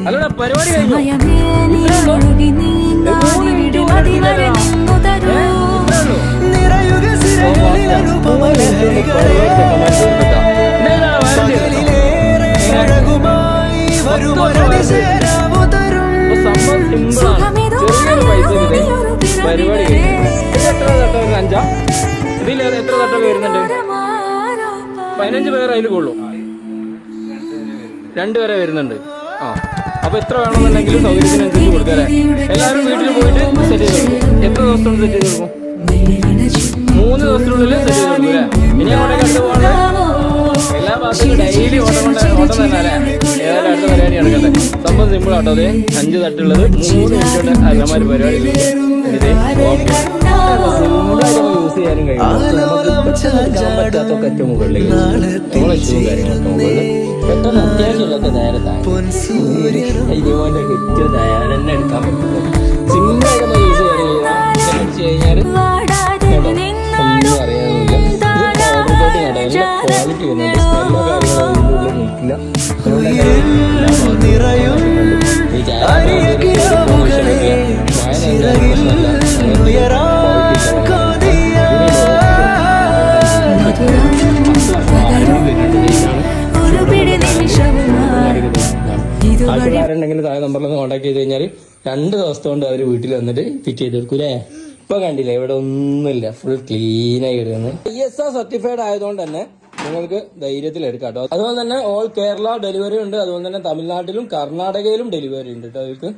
അല്ലടാ പരിപാടി കഴിഞ്ഞു. പരിപാടി എത്ര തട്ടം? അഞ്ചാ? ഇതിൽ എത്ര തട്ടം വരുന്നുണ്ട്? 15 പേർ അതിൽ കൊള്ളും. 2 പേരെ വരുന്നുണ്ട്. ആ അപ്പൊ എത്ര വേണമെന്നുണ്ടെങ്കിലും സൗകര്യത്തിനനുസരിച്ച് കൊടുക്കാല്ലേ. എല്ലാവരും വീട്ടിൽ പോയിട്ട് സെറ്റ് ചെയ്ത് കൊടുക്കും. എത്ര ദിവസം കൊണ്ട് സെറ്റ് ചെയ്ത് കൊടുക്കും? 3 ദിവസത്തിനുള്ളിൽ സെറ്റ് ചെയ്ത് കൊടുക്കും അല്ലേ? ഇനി അങ്ങോട്ടേക്ക് അടുത്ത് പോകണ്ടേ? എല്ലാ ഭാഗത്തും ഡെയിലി ഓട്ടം തന്നെ അല്ലേ? ഏതായാലും അടുത്ത പരിപാടി നടക്കട്ടെ. സംഭവം സിമ്പിൾ ആട്ടോ. അതെ 5 തട്ടുള്ളത് 3 മിനിറ്റ് കൊണ്ട് അല്ലമാര് പരിപാടി യൂസ് ചെയ്യാനും കഴിയും. പറ്റാത്തൊക്കെ ഏറ്റവും മുകളിലേക്ക് നമ്മളെ ഷൂ കാര്യങ്ങളൊക്കെ മുകളിൽ പെട്ടെന്ന് അത്യാവശ്യമുള്ളതൊക്കെ നേരെ ഇതുപോലെ കിറ്റ് നേരെ തന്നെ എടുക്കാൻ പറ്റുള്ളൂ. സിമ്പിളായിട്ട് യൂസ് ചെയ്യാൻ ഒന്നും അറിയാനില്ല. ക്വാളിറ്റി വരുന്നുണ്ട്. എല്ലാ കാര്യങ്ങളും അതിൻ്റെ ഉള്ളിൽ നിൽക്കില്ല. ആവശ്യക്കാരുണ്ടെങ്കിൽ താഴെ നമ്പറിൽ കോൺടാക്ട് ചെയ്ത് കഴിഞ്ഞാൽ 2 ദിവസത്തെ കൊണ്ട് അവർ വീട്ടിൽ വന്നിട്ട് ഫിറ്റ് ചെയ്ത് കൊടുക്കൂലേ. ഇപ്പൊ കണ്ടില്ലേ, ഇവിടെ ഒന്നുമില്ല, ഫുൾ ക്ലീൻ ആയി ഇടുന്നത്. ISO സർട്ടിഫൈഡ് ആയതുകൊണ്ട് തന്നെ നിങ്ങൾക്ക് ധൈര്യത്തിൽ എടുക്കാം കേട്ടോ. അതുപോലെ തന്നെ ഓൾ കേരള ഡെലിവറി ഉണ്ട്. അതുപോലെ തന്നെ തമിഴ്നാട്ടിലും കർണാടകയിലും ഡെലിവറി ഉണ്ട് കേട്ടോ അവർക്ക്.